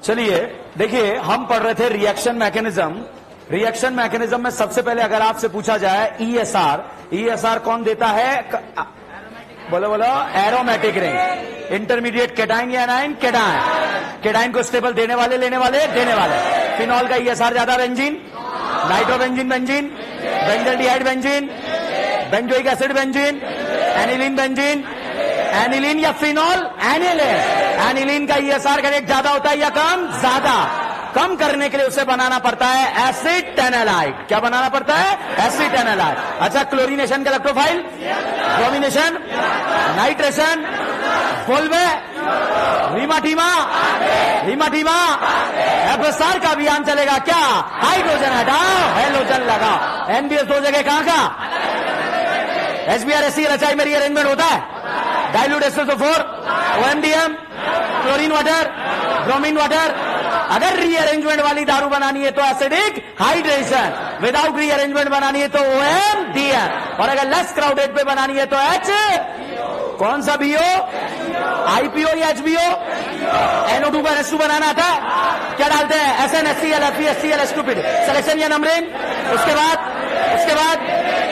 चलिए देखिए, हम पढ़ रहे थे रिएक्शन मैकेनिज्म। रिएक्शन मैकेनिज्म में सबसे पहले अगर आपसे पूछा जाए ईएसआर, ईएसआर कौन देता है? बोलो बोलो, एरोमेटिक रिंग। इंटरमीडिएट केटाइन या एनाइन? केटाइन। केटाइन को स्टेबल देने वाले, लेने वाले, देने वाले। फिनॉल का ईएसआर ज्यादा, benzene, nitrobenzene benzene, benzaldehyde benzene, benzoic acid benzene, aniline benzene, aniline या फिनॉल? एनिलीन। एनिलीन का ईएसआर करेक्ट ज्यादा होता है या कम? ज्यादा। कम करने के लिए उसे बनाना पड़ता है एसिटेनालाइड। क्या बनाना पड़ता है? एसिटेनालाइड। अच्छा, क्लोरीनेशन का इलेक्ट्रोफाइल, ब्रोमिनेशन, नाइट्रेशन, बोलवे, रीमाटीमा, रीमाटीमा, एफएसआर का अभियान चलेगा क्या? हाइड्रोजन हटाओ, हेलोजन लगाओ। एनबीएस दो जगह कहां का? HBr HCl में रीअरेंजमेंट होता है। Dilute SO4, OMDM, chlorine water, bromine water. अगर रीअरेंजमेंट वाली दारू बनानी है तो एसिडिक हाइड्रेशन, विदाउट रीअरेंजमेंट बनानी है तो OMDM, और अगर लेस क्राउडेड पे बनानी है तो H, कौन सा बीओ? IPO या HBO? NO2 का NH2 बनाना आता है? क्या डालते हैं? SN HCl FeHCl H2PD। Selection या नंबरिंग। उसके बाद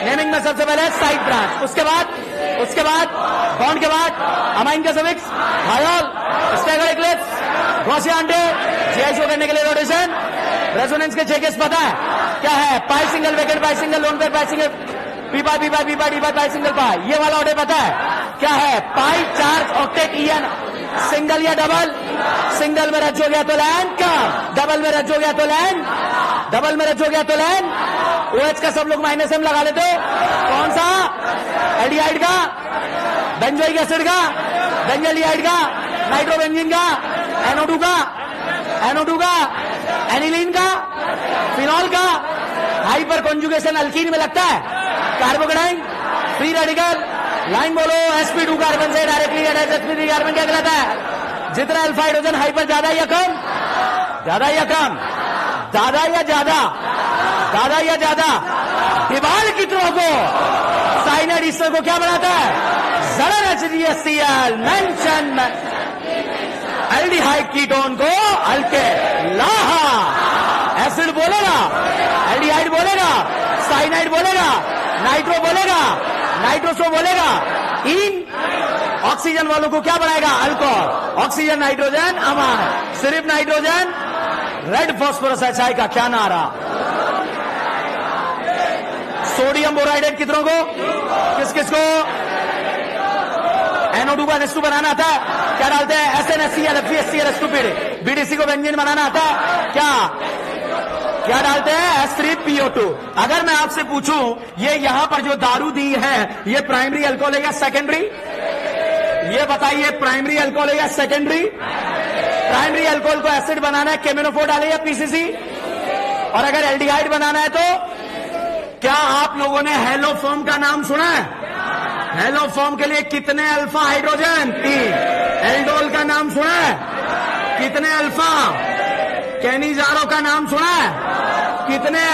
नेमिंग में सबसे पहले साइड ब्रांच, उसके बाद बॉन्ड के बाद अमाइन का सफिक्स, हायोल, स्टैगर्ड एक्लिप्स, गॉसियन डे, जीआई शो करने के लिए रोटेशन, रेजोनेंस के 6 केस पता है क्या है? पाई सिंगल, वेकेट पाई सिंगल, लोन पेयर पाई सिंगल, पी पाई डी पाई पाई सिंगल पाई। ये वाला ऑर्डर पता है क्या है? पाई चार्ज ऑक्टेट EN, सिंगल या डबल? सिंगल में रच हो गया तो लैंड का, डबल में रच हो गया तो लैंड, डबल में रच हो गया तो लैंड। OH का सब लोग -M लगा लेते हो। कौन सा? एल्डिहाइड का, बेंजोइक एसिड का, बेंजल्डिहाइड का, नाइट्रोबेंजीन का, NO2 का, एनिलीन का, फिनॉल का। हाइपर कॉन्जुगेशन अल्कीन में लगता है। कार्बोकेटाइन, फ्री रेडिकल, लाइन बोलो, sp2 कार्बन से डायरेक्टली अटैच sp3 कार्बन क्या कहलाता है? जितना अल्फा हाइड्रोजन हाइपर ज्यादा या कम? ज्यादा या कम? ज्यादा या ज्यादा? ज्यादा या ज्यादा? दीवार की तरह को साइनाइड ईस्टर को क्या बनाता है? जरा HCl मेंशन, एल्डिहाइड कीटोन को हल्के लाहा, एसिड बोलेगा, एल्डिहाइड बोलेगा, साइनाइड बोलेगा, नाइट्रो बोलेगा, नाइट्रोसो बोलेगा, इन ऑक्सीजन वालों को क्या बनाएगा? अल्कोहल। ऑक्सीजन नाइट्रोजन अमाइन, सिर्फ नाइट्रोजन, रेड फास्फोरस HI का क्या नारा? सोडियम बोराइडेट कितनों को? किस किस को? NO2 का NH2 बनाना आता है? क्या डालते हैं? SN HCl FeHCl H2PD। BDC को बेंजीन बनाना आता है क्या? क्या डालते हैं? H3PO2। अगर मैं आपसे पूछूं, ये यहां पर जो दारू दी है, ये प्राइमरी अल्कोहल है या सेकेंडरी? ये बताइए, प्राइमरी अल्कोहल है या सेकेंडरी? प्राइमरी अल्कोहल को एसिड बनाना है, केमिनोफोर डाले या PCC? और अगर एल्डिहाइड बनाना है तो क्या आप लोगों ने हेलोफॉर्म का नाम सुना है? हेलोफॉर्म के लिए कितने अल्फा हाइड्रोजन? 3। एल्डोल का नाम सुना है? कितने अल्फा? केनिजारो का नाम सुना है? कितने?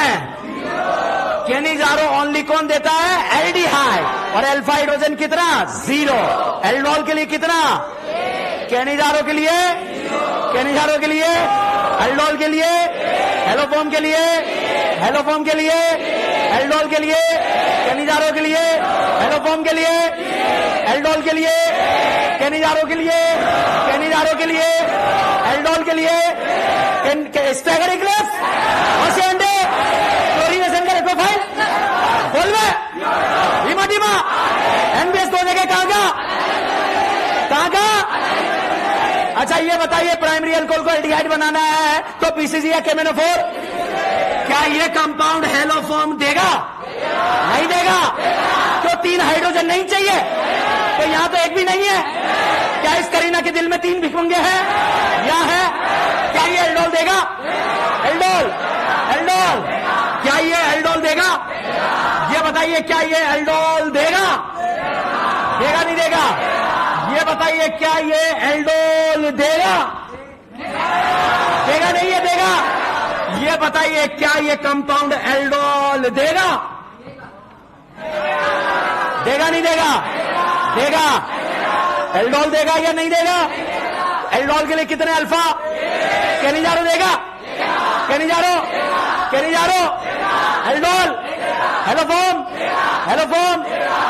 केनिजारो ओनली कौन देता है? एल्डिहाइड। और अल्फा हाइड्रोजन कितना? 0। एल्डोल के लिए कितना? केनिजारो के लिए, केनिजारो के लिए, एल्डोल के लिए, हेलोफॉर्म के लिए, हेलोफॉर्म के लिए, एल्डोल के लिए, केनिजारो के लिए, हेलोफॉर्म के लिए, एल्डोल के लिए, केनिजारो के लिए, केनिजारो के लिए, एल्डोल के लिए, स्टैगर्ड एक्लिप्स, गॉसियन डे, क्लोरीनेशन का इलेक्ट्रोफाइल, बोलवे, रीमाटीमा, NBS दो जगह कहां का? कहां का? अच्छा, ये बताइए, प्राइमरी अल्कोहल को एल्डिहाइड बनाना है तो PCC या केमिनोफोर? क्या ये कंपाउंड हेलोफॉर्म देगा? नहीं देगा। तो 3 हाइड्रोजन नहीं चाहिए, तो यहां तो एक भी नहीं है। क्या इस करीना के दिल में 3 भिखमंगे हैं? या है? क्या ये एल्डोल देगा? एल्डोल, एल्डोल, क्या ये एल्डोल देगा? ये बताइए, क्या ये एल्डोल देगा? देगा नहीं देगा? ये बताइए, क्या ये एल्डोल देगा? देगा नहीं? ये देगा? ये बताइए, क्या ये कंपाउंड एल्डोल देगा? देगा नहीं देगा? देगा। एल्डोल देगा या नहीं देगा? एल्डोल के लिए कितने अल्फा? कैनिजारो देगा, Cannizzaro, Cannizzaro, aldol, haloform, haloform,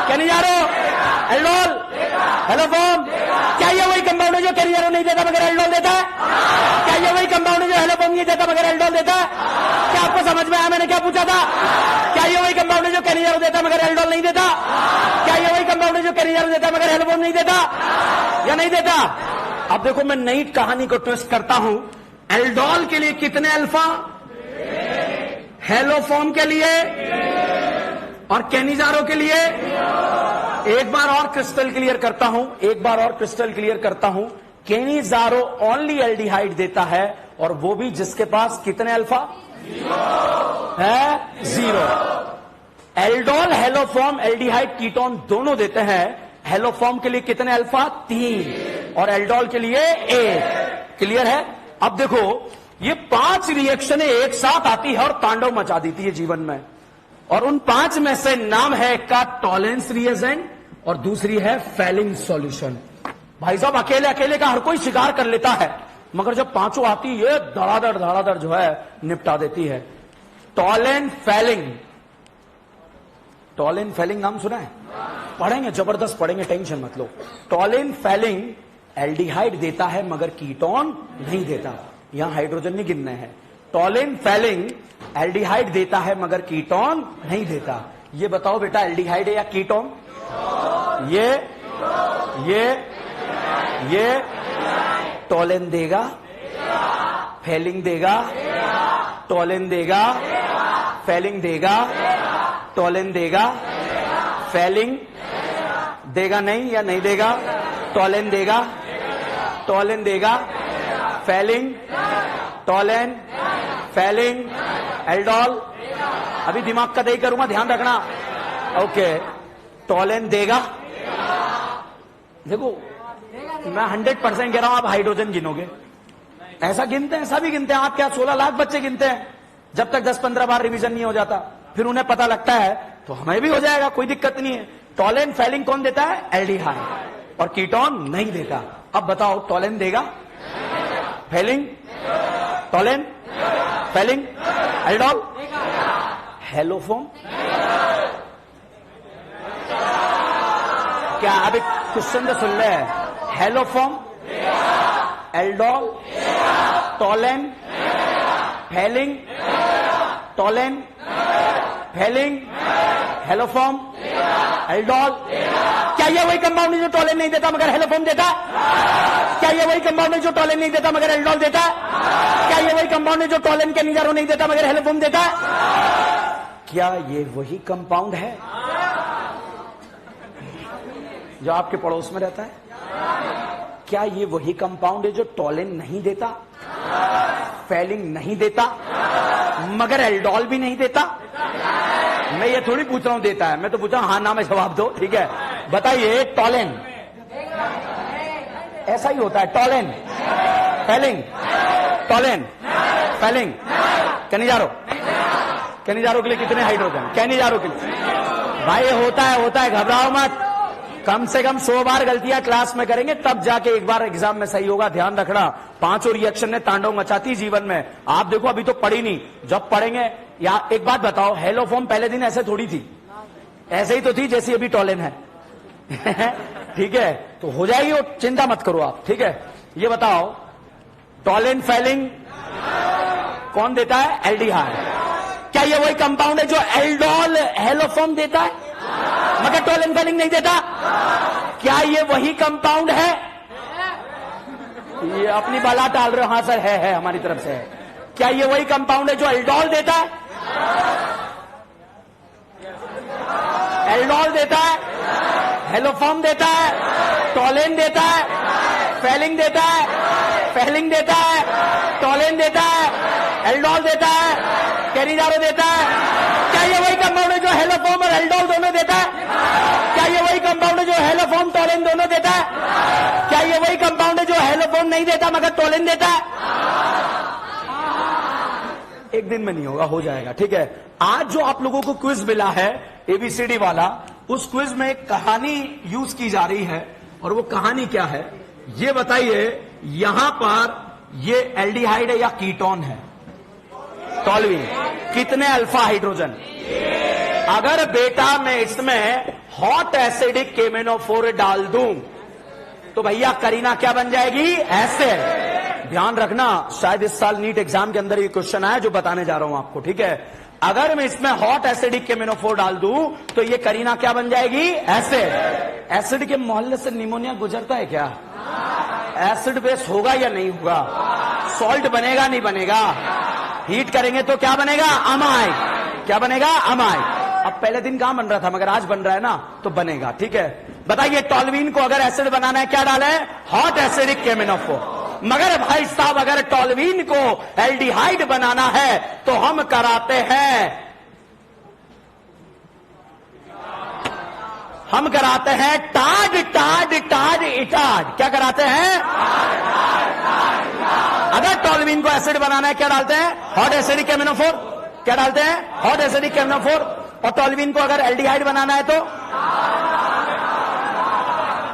Cannizzaro, aldol, haloform. क्या ये वही कंपाउंड है जो कैनिजारो नहीं देता मगर एल्डोल देता है? क्या ये वही कंपाउंड है जो हेलोफॉर्म नहीं देता मगर एल्डोल देता है? क्या आपको समझ में आया मैंने क्या पूछा था? क्या ये वही कंपाउंड है जो कैनिजारो देता मगर एल्डोल नहीं देता? क्या ये वही कंपाउंड है जो कैनिजारो देता मगर हेलोफॉर्म नहीं देता या नहीं देता? अब देखो मैं नई कहानी को ट्विस्ट करता हूं। एल्डोल के लिए कितने अल्फा, हेलोफॉर्म के लिए और कैनिजारो के लिए? एक बार और क्रिस्टल क्लियर करता हूं, एक बार और क्रिस्टल क्लियर करता हूं। कैनिजारो ओनली एल्डिहाइड देता है और वो भी जिसके पास कितने अल्फा है? 0। एल्डोल, हेलोफॉर्म, एल्डिहाइड, कीटोन दोनों देते हैं। हेलोफॉर्म के लिए कितने अल्फा? 3 और एल्डोल के लिए 1। क्लियर है? अब देखो ये 5 रिएक्शनें एक साथ आती है और तांडव मचा देती है जीवन में। और उन 5 में से नाम है एक का टॉलेंस रिएजेंट और दूसरी है फेलिंग सॉल्यूशन। भाई साहब अकेले अकेले का हर कोई शिकार कर लेता है मगर जब पांचों आती है धड़ाधड़ जो है निपटा देती है। टॉलेन फेलिंग, टॉलेन फेलिंग नाम सुना है? पढ़ेंगे, जबरदस्त पढ़ेंगे, टेंशन मत लो। टॉलेन फेलिंग एल्डिहाइड देता है मगर कीटोन नहीं देता। यहां हाइड्रोजन नहीं गिनने हैं। टॉलेन फेलिंग एल्डिहाइड देता है मगर कीटोन नहीं देता। ये बताओ बेटा एल्डिहाइड है या कीटोन? ये टॉलेन देगा, फेलिंग देगा, टॉलेन देगा, फेलिंग देगा, टॉलेन देगा, फेलिंग देगा नहीं या नहीं देगा? टॉलेन देगा, टॉलेन देगा, फेलिंग, टॉलेन, फेलिंग, एल्डोल। अभी दिमाग का दही करूंगा, ध्यान रखना। ओके, टॉलेन देगा। देखो मैं 100% कह रहा हूं, आप हाइड्रोजन गिनोगे। ऐसा गिनते हैं, सभी गिनते हैं। आप क्या 16 लाख बच्चे गिनते हैं? जब तक 10-15 बार रिवीजन नहीं हो जाता फिर उन्हें पता लगता है तो हमें भी हो जाएगा, कोई दिक्कत नहीं है। टॉलेन फेलिंग कौन देता है? एल्डिहाइड। और कीटोन नहीं देता। अब बताओ टॉलेन देगा, Fehling, Tollens, Fehling, aldol, haloform. क्या अभी क्वेश्चन तो सुन ले? Haloform, aldol, Tollens, Fehling, Tollens, Fehling, haloform, aldol. क्या ये वही कंपाउंड है जो टॉलेन नहीं देता मगर हेलोफॉर्म देता? क्या ये वही कंपाउंड है जो टॉलेन नहीं देता मगर एल्डोल देता? क्या ये वही कंपाउंड है जो टॉलेन कैनिजारो नहीं देता मगर हेलोफॉर्म देता? क्या ये वही कंपाउंड है जो आपके पड़ोस में रहता है? क्या ये वही कंपाउंड है जो टॉलेन नहीं देता, फेलिंग नहीं देता मगर एल्डोल भी नहीं देता? मैं ये थोड़ी पूछ रहा हूं देता है, मैं तो पूछ रहा हूं हाँ ना में जवाब दो। ठीक है, बताइए। टॉलेन ऐसा ही होता है, Tollens, Fehling, Tollens, Fehling, Cannizzaro. Cannizzaro के लिए कितने हाइड्रोजन? कैनिजारो के लिए भाई होता है, घबराओ मत। कम से कम 100 बार गलतियां क्लास में करेंगे तब जाके एक बार एग्जाम में सही होगा। ध्यान रखना, 5 रिएक्शन ने तांडव मचाती जीवन में। आप देखो अभी तो पढ़ी नहीं, जब पढ़ेंगे। या एक बात बताओ, हेलोफॉर्म पहले दिन ऐसे थोड़ी थी, ऐसे ही तो थी जैसी अभी टॉलेन है। ठीक है, तो हो जाएगी वो, चिंता मत करो आप। ठीक है, ये बताओ टॉलेन फेलिंग कौन देता है? एल्डिहाइड। क्या ये वही कंपाउंड है जो एल्डोल हेलोफॉर्म देता है मगर टॉलेन फेलिंग नहीं देता? क्या ये वही कंपाउंड है? ये अपनी बाला टाल रहे हो? हाँ सर है हमारी तरफ से है। क्या ये वही कंपाउंड है जो एल्डोल देता है? एल्डोल देता है, हेलोफॉर्म देता है, टॉलेन देता है, फेलिंग देता है, फेलिंग देता है, टॉलेन देता है, एल्डोल देता है, कैनिजारो देता है। क्या ये वही कंपाउंड है जो हेलोफॉर्म और एल्डोल दोनों देता है? क्या ये वही कंपाउंड है जो हेलोफॉर्म टॉलेन दोनों देता है? क्या ये वही कंपाउंड है जो हेलोफॉर्म नहीं देता मगर टॉलेन देता है? एक दिन में नहीं होगा, हो जाएगा। ठीक है, आज जो आप लोगों को क्विज मिला है एबीसीडी वाला, उस क्विज में एक कहानी यूज की जा रही है। और वो कहानी क्या है ये बताइए। यहां पर ये एल्डिहाइड है या कीटोन है? टॉल्यूइन। कितने अल्फा हाइड्रोजन? अगर बेटा मैं इसमें हॉट एसिडिक केमेनोफोर डाल दूं तो भैया करीना क्या बन जाएगी? एसिड। ध्यान रखना, शायद इस साल नीट एग्जाम के अंदर ये क्वेश्चन आया जो बताने जा रहा हूं आपको, ठीक है? अगर मैं इसमें हॉट एसिडिक केमेनोफोर डाल दूं तो ये करीना क्या बन जाएगी? एसिड। एसिड के मोहल्ले से निमोनिया गुजरता है क्या? एसिड बेस होगा या नहीं होगा? सॉल्ट बनेगा नहीं बनेगा? हीट करेंगे तो क्या बनेगा? अमाइड। क्या बनेगा? अमाइड। अब पहले दिन कहां बन रहा था, मगर आज बन रहा है ना, तो बनेगा, ठीक है? बताइए टॉल्यूइन को अगर एसिड बनाना है क्या डाले? Hot acidic K M N O four. मगर भाई साहब अगर टॉल्यूइन को एल्डिहाइड बनाना है तो हम कराते हैं टाड टाड टाड इटाड। क्या कराते हैं? अगर टॉल्यूइन को एसिड बनाना है क्या डालते हैं? Hot acidic K M N O four. क्या डालते हैं? Hot acidic K M N O four. और टॉल्यूइन को अगर एल्डिहाइड बनाना है तो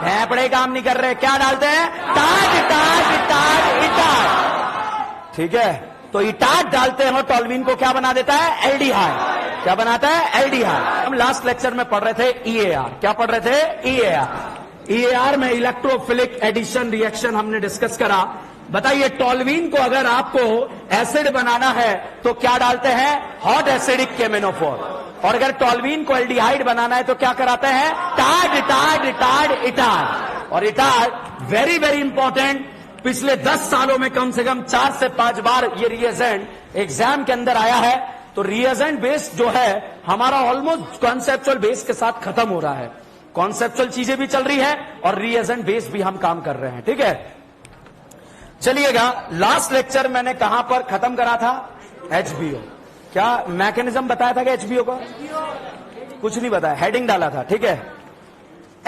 फेफड़े काम नहीं कर रहे, क्या डालते हैं? टाड टाड टाड इटाड। ठीक है, तो इटाड डालते हैं और टॉल्यूइन को क्या बना देता है? एल्डिहाइड। क्या बनाता है? एल्डिहाइड। हम लास्ट लेक्चर में पढ़ रहे थे ईएआर। क्या पढ़ रहे थे? ईएआर। ईएआर में इलेक्ट्रोफिलिक एडिशन रिएक्शन हमने डिस्कस करा। बताइए टॉल्यूइन को अगर आपको एसिड बनाना है तो क्या डालते हैं? Hot acidic K M N O four. और अगर टॉल्यूइन को एल्डिहाइड बनाना है तो क्या कराते हैं? टाड टाड टाड इटाड। और इटाड वेरी वेरी इंपॉर्टेंट, पिछले 10 सालों में कम से कम 4 से 5 बार ये रिएजेंट एग्जाम के अंदर आया है। तो रिएजेंट बेस जो है हमारा ऑलमोस्ट कॉन्सेप्चुअल बेस के साथ खत्म हो रहा है। कॉन्सेप्चुअल चीजें भी चल रही है और रिएजेंट बेस भी हम काम कर रहे हैं, ठीक है? चलिएगा, लास्ट लेक्चर मैंने कहां पर खत्म करा था? HBO। क्या मैकेनिज्म बताया था कि HBO का? कुछ नहीं बताया, हेडिंग डाला था, ठीक है?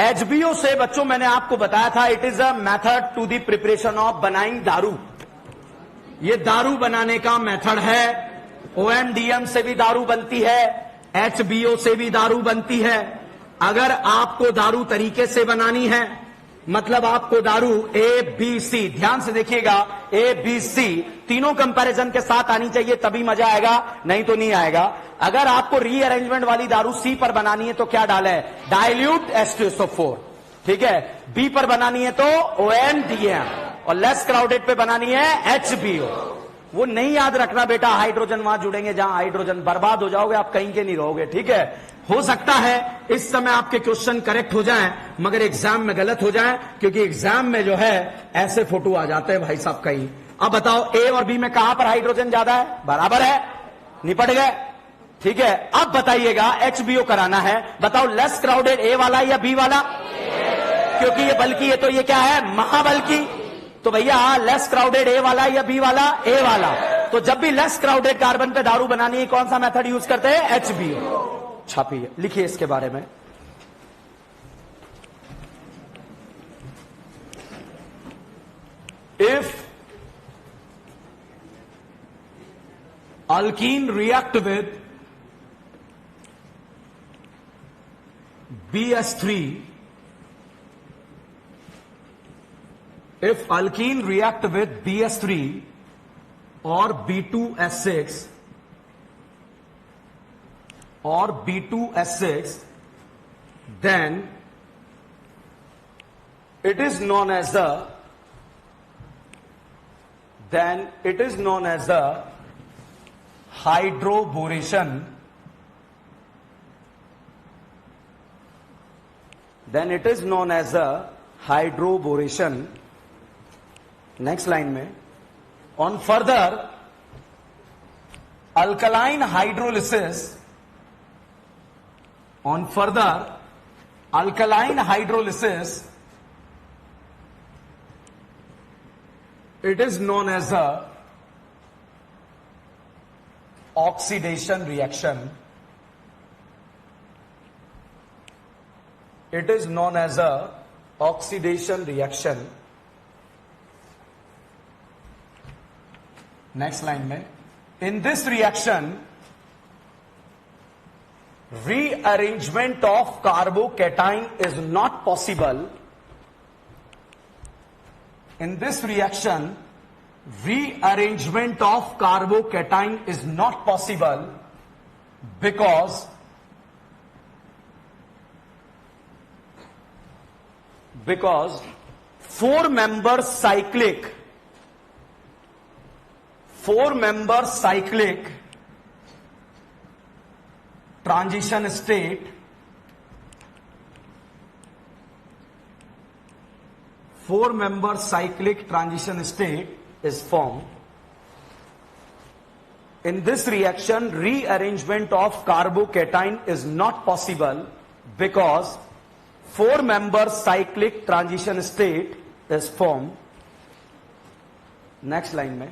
HBO से बच्चों मैंने आपको बताया था it is a method to the preparation of बनाइंग दारू। ये दारू बनाने का मेथड है। OMDM से भी दारू बनती है, HBO से भी दारू बनती है। अगर आपको दारू तरीके से बनानी है, मतलब आपको दारू ABC, ध्यान से देखिएगा, ABC तीनों कंपैरिजन के साथ आनी चाहिए, तभी मजा आएगा, नहीं तो नहीं आएगा। अगर आपको रीअरेंजमेंट वाली दारू C पर बनानी है तो क्या डाले? डाइल्यूट H2SO4, ठीक है? B पर बनानी है तो OMDM, और लेस क्राउडेड पे बनानी है HBO। वो नहीं याद रखना बेटा, हाइड्रोजन वहां जुड़ेंगे जहां हाइड्रोजन, बर्बाद हो जाओगे आप, कहीं के नहीं रहोगे, ठीक है? हो सकता है इस समय आपके क्वेश्चन करेक्ट हो जाएं, मगर एग्जाम में गलत हो जाएं, क्योंकि एग्जाम में जो है ऐसे फोटो आ जाते हैं भाई साहब कहीं। अब बताओ A और B में कहां पर हाइड्रोजन ज्यादा है? बराबर है, निपट गए, ठीक है? अब बताइएगा HBO कराना है, बताओ लेस क्राउडेड A वाला या B वाला? क्योंकि ये बल्कि है तो ये क्या है? महाबल्कि। तो भैया लेस क्राउडेड A वाला या B वाला? A वाला। तो जब भी लेस क्राउडेड कार्बन पे दारू बनानी है कौन सा मेथड यूज करते हैं? HBO। छापिए, लिखिए इसके बारे में। If alkene react with BS3, if alkene react with BS3 or B2S6 or B2S6, then it is known as the hydroboration. Then it is known as the hydroboration. Next line में, on further alkaline hydrolysis, on further alkaline hydrolysis, it is known as a oxidation reaction. It is known as a oxidation reaction. Next line में, in this reaction rearrangement of carbocation is not possible. In this reaction rearrangement of carbocation is not possible because four member cyclic transition state is formed. In this reaction, rearrangement of carbocation is not possible because four-member cyclic transition state is formed. Next line में,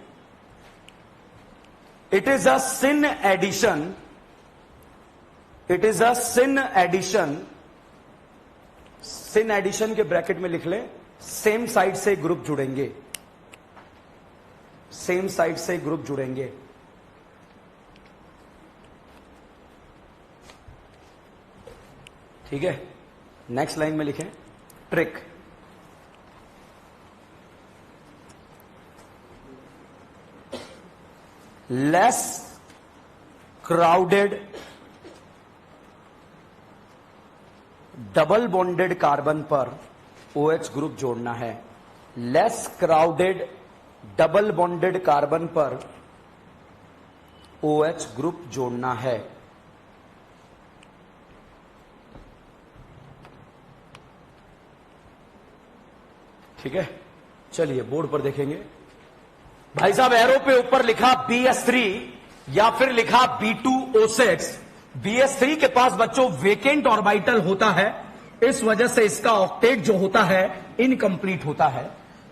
it is a syn addition. Syn addition के bracket में लिख ले, same side से group जुड़ेंगे, ठीक है। Next line में लिखें trick, less crowded double bonded carbon पर OH ग्रुप जोड़ना है। Less crowded double bonded carbon पर OH ग्रुप जोड़ना है। ठीक है, चलिए बोर्ड पर देखेंगे। भाई साहब एरो पे ऊपर लिखा BS3 या फिर लिखा B2O6। BS3 के पास बच्चों वेकेंट ऑर्बिटल होता है, इस वजह से इसका ऑक्टेट जो होता है इनकम्प्लीट होता है।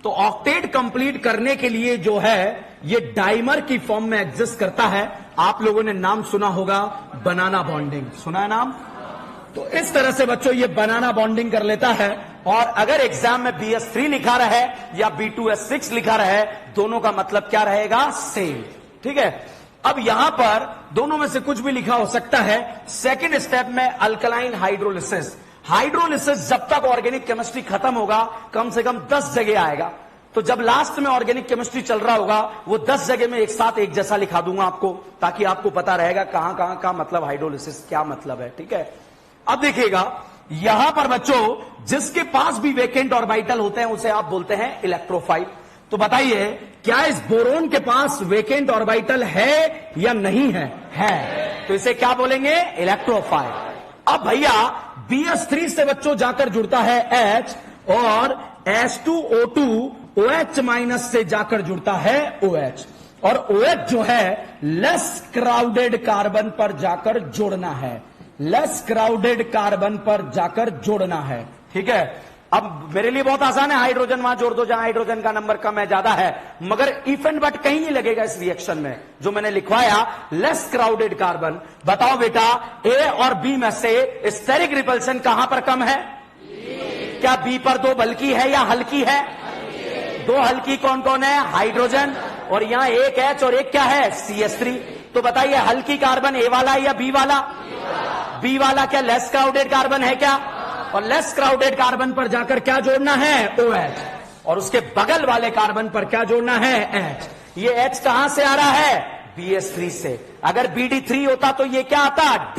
तो ऑक्टेट कंप्लीट करने के लिए जो है ये डाइमर की फॉर्म में एग्जिस्ट करता है। आप लोगों ने नाम सुना होगा बनाना बॉन्डिंग, सुना है नाम? तो इस तरह से बच्चों ये बनाना बॉन्डिंग कर लेता है। और अगर एग्जाम में BS3 लिखा रहे या B2S6 लिखा रहे, दोनों का मतलब क्या रहेगा? सेम। ठीक है, अब यहां पर दोनों में से कुछ भी लिखा हो सकता है। सेकेंड स्टेप में अल्कलाइन हाइड्रोलिसिस जब तक ऑर्गेनिक केमिस्ट्री खत्म होगा कम से कम 10 जगह आएगा। तो जब लास्ट में ऑर्गेनिक केमिस्ट्री चल रहा होगा वो 10 जगह में एक साथ एक जैसा लिखा दूंगा आपको, ताकि आपको पता रहेगा कहां कहां का मतलब हाइड्रोलिसिस क्या मतलब है। ठीक है, अब देखिएगा यहां पर बच्चों जिसके पास भी वेकेंट ऑर्बिटल होते हैं उसे आप बोलते हैं इलेक्ट्रोफाइल। तो बताइए क्या इस बोरोन के पास वेकेंट ऑर्बिटल है या नहीं है? है, तो इसे क्या बोलेंगे? इलेक्ट्रोफाइल। अब भैया BS3 से बच्चों जाकर जुड़ता है H और H2O2 OH माइनस से जाकर जुड़ता है OH, और OH जो है लेस क्राउडेड कार्बन पर जाकर जोड़ना है, लेस क्राउडेड कार्बन पर जाकर जोड़ना है। ठीक है, अब मेरे लिए बहुत आसान है, हाइड्रोजन वहां जोड़ दो जहां हाइड्रोजन का नंबर कम है ज्यादा है, मगर इफ एंड बट कहीं नहीं लगेगा इस रिएक्शन में। जो मैंने लिखवाया लेस क्राउडेड कार्बन, बताओ बेटा A और B में से स्टेरिक रिपल्शन कहां पर कम है? क्या B पर दो बल्कि है या हल्की है? दो हल्की कौन कौन है? हाइड्रोजन, और यहां एक H और एक क्या है? CH3। तो बताइए हल्की कार्बन A वाला या B वाला? B वाला। क्या लेस क्राउडेड कार्बन है क्या? और लेस क्राउडेड कार्बन पर जाकर क्या जोड़ना है? OH, और उसके बगल वाले कार्बन पर क्या जोड़ना है? H। ये H कहां से आ रहा है? BS3 से। अगर BD3 होता तो ये क्या आता? D।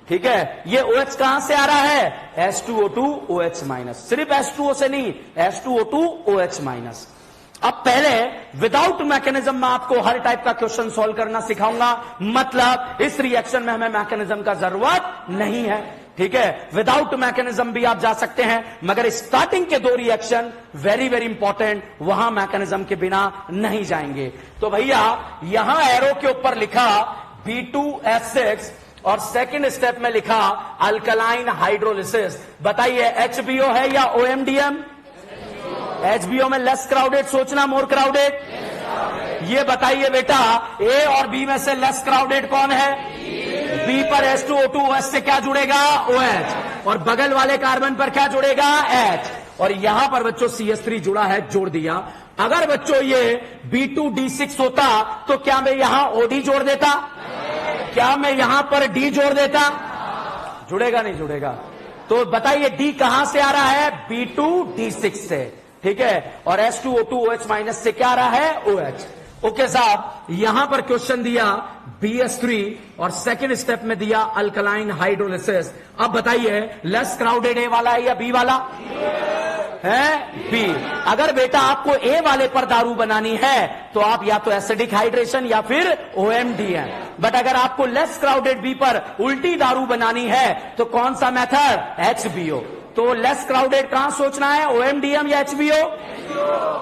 ठीक है, ये OH कहां से आ रहा है? H2O2 OH माइनस, सिर्फ H2O से नहीं, H2O2 OH माइनस। अब पहले विदाउट मैकेनिज्म में आपको हर टाइप का क्वेश्चन सॉल्व करना सिखाऊंगा, मतलब इस रिएक्शन में हमें मैकेनिज्म का जरूरत नहीं है। ठीक है, विदाउट मैकेनिज्म भी आप जा सकते हैं, मगर स्टार्टिंग के दो रिएक्शन वेरी वेरी इंपॉर्टेंट, वहां मैकेनिज्म के बिना नहीं जाएंगे। तो भैया यहां एरो के ऊपर लिखा B2S6 और सेकेंड स्टेप में लिखा अल्कलाइन हाइड्रोलिसिस। बताइए HBO है या OMDM? HBO में लेस क्राउडेड सोचना, मोर क्राउडेड? ये बताइए बेटा A और B में से लेस क्राउडेड कौन है? B पर H2O2 OH से क्या जुड़ेगा? OH, और बगल वाले कार्बन पर क्या जुड़ेगा? H, और यहां पर बच्चों CH3 जुड़ा है, जोड़ दिया। अगर बच्चों ये B2D6 होता तो क्या मैं यहां OD जोड़ देता? क्या मैं यहां पर D जोड़ देता? जुड़ेगा नहीं जुड़ेगा? तो बताइए D कहां से आ रहा है? B2D6 से। ठीक है, और H2O2 OH- से क्या आ रहा है, OH। ओके साहब, यहां पर क्वेश्चन दिया BS3 और सेकेंड स्टेप में दिया अल्कलाइन हाइड्रोलिसिस। अब बताइए लेस क्राउडेड ए वाला है या बी वाला है, बी। अगर बेटा आपको ए वाले पर दारू बनानी है तो आप या तो एसिडिक हाइड्रेशन या फिर OMDM। बट अगर आपको लेस क्राउडेड बी पर उल्टी दारू बनानी है तो कौन सा मेथड, HBO। तो लेस क्राउडेड कहां सोचना है, OMDM या HBO।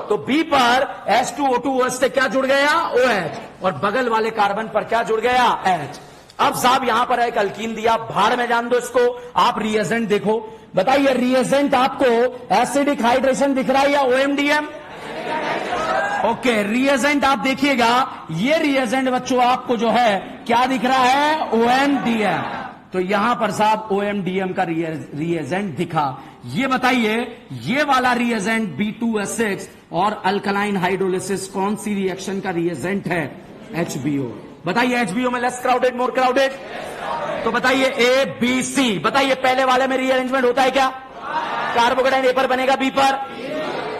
तो बी पर H2O2 से क्या जुड़ गया, OH, और बगल वाले कार्बन पर क्या जुड़ गया, H। अब साहब यहां पर एक अल्कीन दिया, भाड़ में जान दो इसको। आप रिएजेंट देखो, बताइए रिएजेंट आपको एसिडिक हाइड्रेशन दिख रहा है या OMDM। ओके, रिएजेंट आप देखिएगा, ये रिएजेंट बच्चों आपको जो है क्या दिख रहा है, OMDM। तो यहां पर साहब OMDM का रिएजेंट दिखा। ये बताइए ये वाला रिएजेंट B2S6 और अल्कलाइन हाइड्रोलिसिस कौन सी रिएक्शन का रिएजेंट है, HBO। बताइए HBO में लेस क्राउडेड मोर क्राउडेड, तो बताइए ABC। बताइए पहले वाले में रीअरेंजमेंट होता है क्या, कार्बोकेटाइन ए पर बनेगा बी पर,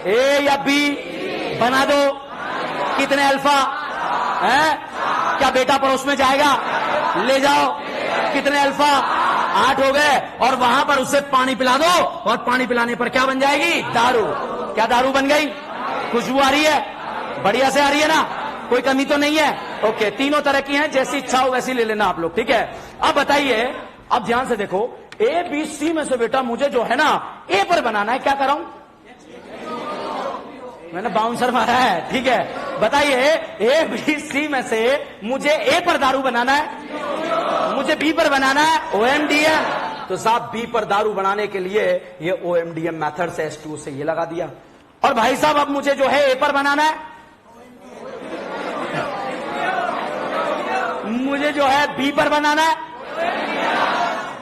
ए या बी बना दो, कितने अल्फा है, क्या बेटा पड़ोस में जाएगा, ले जाओ, कितने अल्फा, 8 हो गए, और वहां पर उसे पानी पिला दो, और पानी पिलाने पर क्या बन जाएगी, दारू। क्या दारू बन गई, खुशबू आ रही है, बढ़िया से आ रही है ना, कोई कमी तो नहीं है। ओके, तीनों तरह की हैं, जैसी इच्छा हो वैसी ले लेना आप लोग, ठीक है। अब बताइए, अब ध्यान से देखो, ABC में से बेटा मुझे जो है ना ए पर बनाना है, क्या कराऊं, मैंने बाउंसर मारा है, ठीक है। बताइए ABC में से मुझे ए पर दारू बनाना है, मुझे बी पर बनाना है OMDM। तो साहब बी पर दारू बनाने के लिए ये OMDM मेथड से H2 से ये लगा दिया। और भाई साहब अब मुझे जो है ए पर बनाना है, मुझे जो है बी पर बनाना है,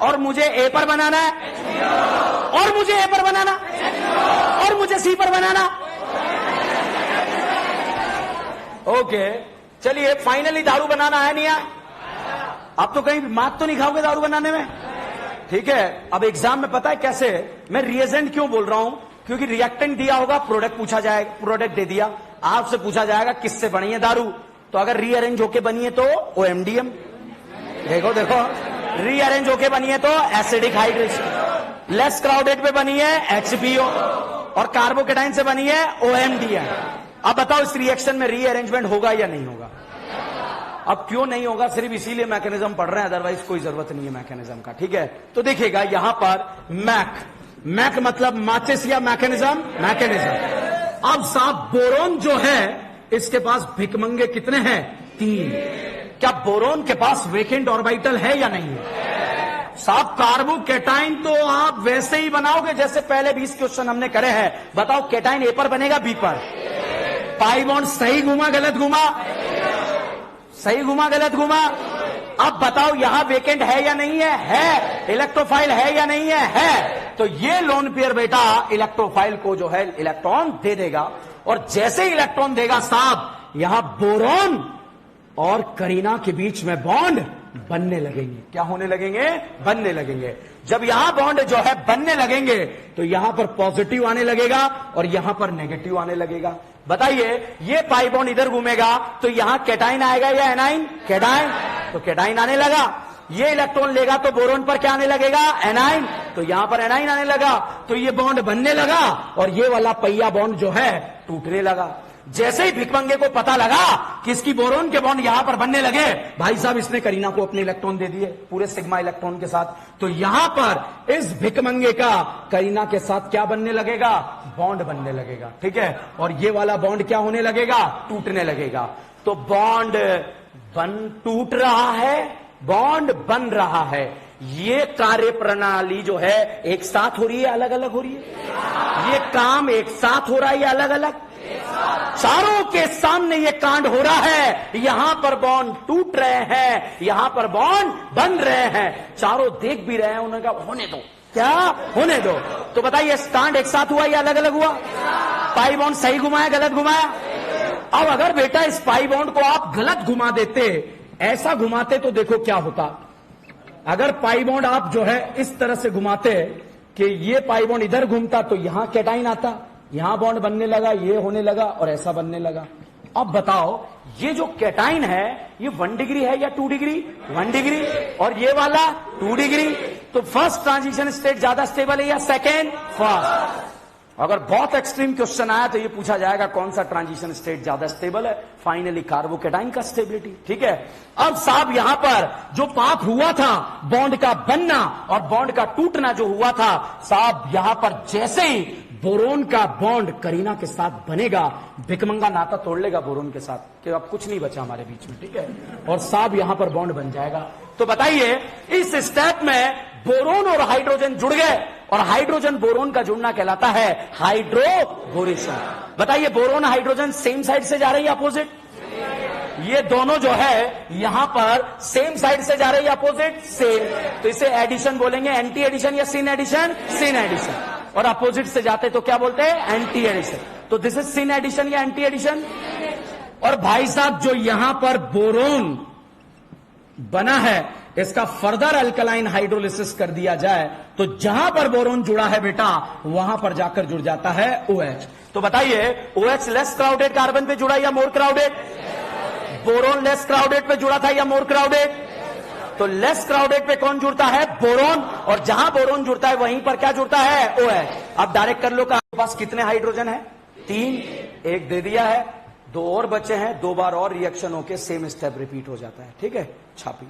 और मुझे ए पर बनाना है, और मुझे ए पर बनाना, और मुझे सी पर बनाना। ओके, चलिए फाइनली दारू बनाना है नहीं है, आप तो कहीं मात तो नहीं खाओगे दारू बनाने में, ठीक है। अब एग्जाम में पता है कैसे, मैं रिएजेंट क्यों बोल रहा हूं, क्योंकि रिएक्टेंट दिया होगा, प्रोडक्ट पूछा जाएगा, प्रोडक्ट दे दिया, आपसे पूछा जाएगा किससे बनी है दारू, तो अगर रीअरेंज होके बनी है तो OMDM, देखो देखो, रीअरेंज होके बनी है तो एसिडिक हाइड्रेशन, लेस क्राउडेड पे बनी है HBO, और कार्बोकेटाइन से बनी है OMDM। अब बताओ इस रिएक्शन में रीअरेंजमेंट होगा या नहीं होगा। अब क्यों नहीं होगा, सिर्फ इसीलिए मैकेनिज्म पढ़ रहे हैं, अदरवाइज कोई जरूरत नहीं है मैकेनिज्म का, ठीक है। तो देखिएगा यहां पर मैक मतलब माचिस या मैकेनिज्म, मैकेनिज्म। अब साहब बोरोन जो है इसके पास भिकमंगे कितने हैं, 3। क्या बोरोन के पास वेकेंट ऑर्बिटल है या नहीं है, साहब कार्बोकेटाइन तो आप वैसे ही बनाओगे जैसे पहले 20 क्वेश्चन हमने करे हैं। बताओ केटाइन ए पर बनेगा बी पर, पाई बॉन्ड सही घुमा गलत घुमा, सही घुमा गलत घुमा। अब बताओ यहां वेकेंट है या नहीं है, इलेक्ट्रोफाइल है या नहीं है। तो ये लोन पेयर बेटा इलेक्ट्रोफाइल को जो है इलेक्ट्रॉन दे देगा, और जैसे ही इलेक्ट्रॉन देगा साहब यहां बोरॉन और करीना के बीच में बॉन्ड बनने लगेंगे। क्या होने लगेंगे, बनने लगेंगे। जब यहां बॉन्ड जो है बनने लगेंगे तो यहां पर पॉजिटिव आने लगेगा और यहां पर नेगेटिव आने लगेगा। बताइए ये पाई बॉन्ड इधर घूमेगा तो यहां केटाइन आएगा या एनाइन, केटाइन, तो केटाइन आने लगा। ये इलेक्ट्रॉन लेगा तो बोरोन पर क्या आने लगेगा, एनाइन, तो यहां पर एनाइन आने लगा, तो ये बॉन्ड बनने लगा और ये वाला पहिया बॉन्ड जो है टूटने लगा। जैसे ही भिकमंगे को पता लगा कि इसकी बोरोन के बॉन्ड यहां पर बनने लगे, भाई साहब इसने करीना को अपने इलेक्ट्रॉन दे दिए पूरे सिग्मा इलेक्ट्रॉन के साथ, तो यहां पर इस भिकमंगे का करीना के साथ क्या बनने लगेगा, बॉन्ड बनने लगेगा। ठीक है, और ये वाला बॉन्ड क्या होने लगेगा, टूटने लगेगा। तो बॉन्ड टूट रहा है, बॉन्ड बन रहा है। ये कार्य प्रणाली जो है एक साथ हो रही है, अलग अलग हो रही है। ये काम एक साथ हो रहा है या अलग अलग, चारों के सामने ये कांड हो रहा है। यहां पर बॉन्ड टूट रहे हैं, यहां पर बॉन्ड बन रहे हैं, चारों देख भी रहे हैं। उन्होंने कहा होने दो, क्या होने दो। तो बताइए कांड एक साथ हुआ या अलग अलग हुआ, पाई बॉन्ड सही घुमाया गलत घुमाया। अब अगर बेटा इस पाई बॉन्ड को आप गलत घुमा देते, ऐसा घुमाते तो देखो क्या होता। अगर पाई बॉन्ड आप जो है इस तरह से घुमाते कि ये पाई बॉन्ड इधर घूमता तो यहां कैटाइन आता, यहां बॉन्ड बनने लगा, ये होने लगा और ऐसा बनने लगा। अब बताओ ये जो कैटाइन है ये 1 डिग्री है या 2 डिग्री? 1 डिग्री। और ये वाला 2 डिग्री। तो फर्स्ट ट्रांजिशन स्टेट ज्यादा स्टेबल है या सेकेंड? फर्स्ट। अगर बहुत एक्सट्रीम क्वेश्चन आया तो ये पूछा जाएगा कौन सा ट्रांजिशन स्टेट ज्यादा स्टेबल है? फाइनली कार्बोकैटाइन का स्टेबिलिटी। ठीक है। अब साहब यहां पर जो पाथ हुआ था बॉन्ड का बनना और बॉन्ड का टूटना जो हुआ था साहब, यहां पर जैसे ही बोरोन का बॉन्ड करीना के साथ बनेगा, भिकमंगा नाता तोड़ लेगा बोरोन के साथ कि अब कुछ नहीं बचा हमारे बीच में। ठीक है। और साहब यहां पर बॉन्ड बन जाएगा। तो बताइए इस स्टेप में बोरोन और हाइड्रोजन जुड़ गए और हाइड्रोजन बोरोन का जुड़ना कहलाता है हाइड्रोबोरेशन। बताइए बोरोन हाइड्रोजन सेम साइड से जा रही है अपोजिट? ये दोनों जो है यहां पर सेम साइड से जा रही है अपोजिट? सेम। तो इसे एडिशन बोलेंगे, एंटी एडिशन या सिन एडिशन? Syn addition. और अपोजिट से जाते तो क्या बोलते हैं? Anti addition. तो दिस इज सिन एडिशन या एंटी एडिशन? और भाई साहब जो यहां पर बोरोन बना है इसका फर्दर अल्कलाइन हाइड्रोलिसिस कर दिया जाए तो जहां पर बोरोन जुड़ा है बेटा वहां पर जाकर जुड़ जाता है OH। तो बताइए OH लेस क्राउडेड कार्बन पे जुड़ा या मोर क्राउडेड? बोरोन लेस क्राउडेड पे जुड़ा था या मोर क्राउडेड? तो लेस क्राउडेड पे कौन जुड़ता है? बोरोन। और जहां बोरोन जुड़ता है वहीं पर क्या जुड़ता है? OH। अब डायरेक्ट कर लो, आपके पास कितने हाइड्रोजन है? 3। एक दे दिया है, 2 और बचे हैं। 2 बार और रिएक्शन होके सेम स्टेप रिपीट हो जाता है। ठीक है, छापिए।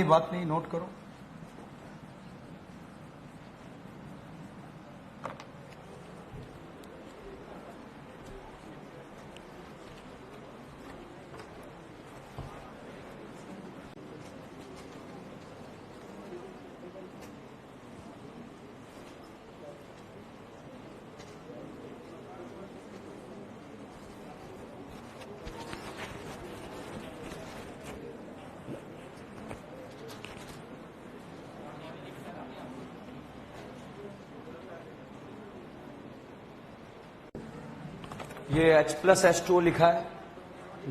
बात नहीं, नोट करो। ये H+H2O लिखा है,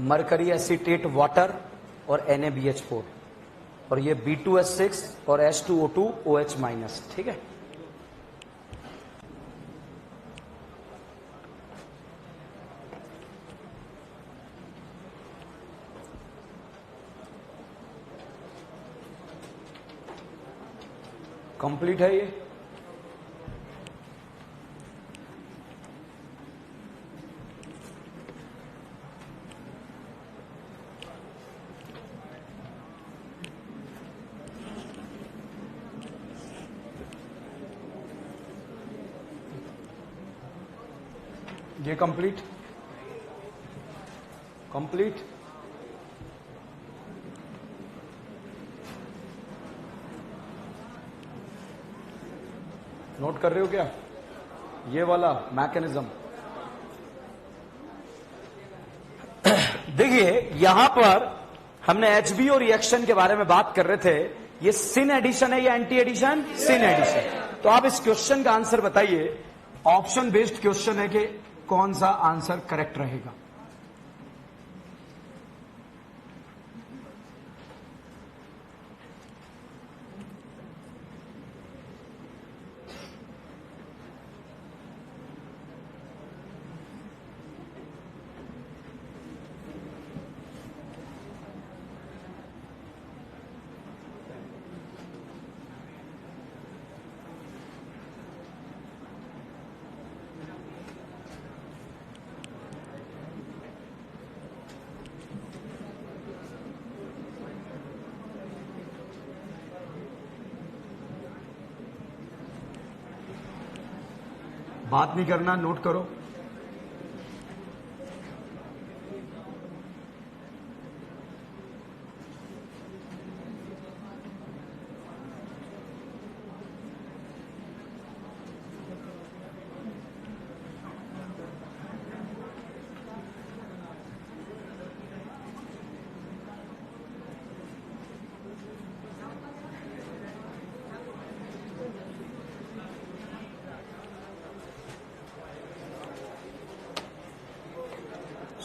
मरकरी एसीटेट वाटर और NaBH4 और ये B2H6 और H2O2 OH-। ठीक है। कंप्लीट है ये। ये कंप्लीट नोट कर रहे हो क्या? ये वाला मैकेनिज्म देखिए, यहां पर हमने HBO रिएक्शन के बारे में बात कर रहे थे। ये सिन एडिशन है या एंटी एडिशन? Syn addition. तो आप इस क्वेश्चन का आंसर बताइए। ऑप्शन बेस्ड क्वेश्चन है कि कौन सा आंसर करेक्ट रहेगा। बात नहीं करना, नोट करो।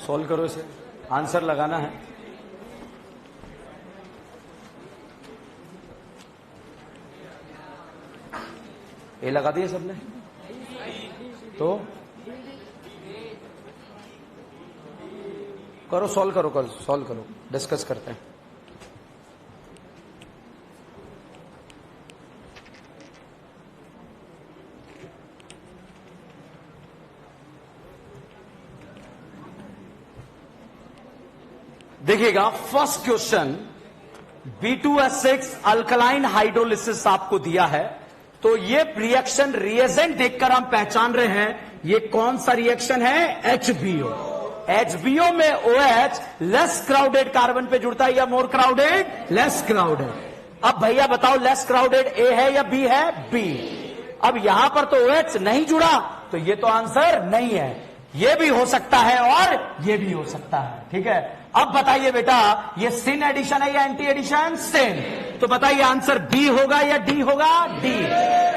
सॉल्व करो इसे, आंसर लगाना है। ये लगा दिए सबने? तो करो, सॉल्व करो, कल सॉल्व करो, डिस्कस करते हैं। देखिएगा first question, B2S6 alkaline hydrolysis आपको दिया है, तो ये रिएक्शन रिएजेंट देखकर हम पहचान रहे हैं ये कौन सा रिएक्शन है, HBO। HBO में OH लेस क्राउडेड कार्बन पे जुड़ता है या मोर क्राउडेड, लेस क्राउडेड। अब भैया बताओ लेस क्राउडेड A है या B है, B। अब यहां पर तो OH नहीं जुड़ा, तो ये तो आंसर नहीं है। ये भी हो सकता है और ये भी हो सकता है, ठीक है। अब बताइए बेटा, ये सिन एडिशन है या एंटी एडिशन, सिन। तो बताइए आंसर बी होगा या डी होगा, डी।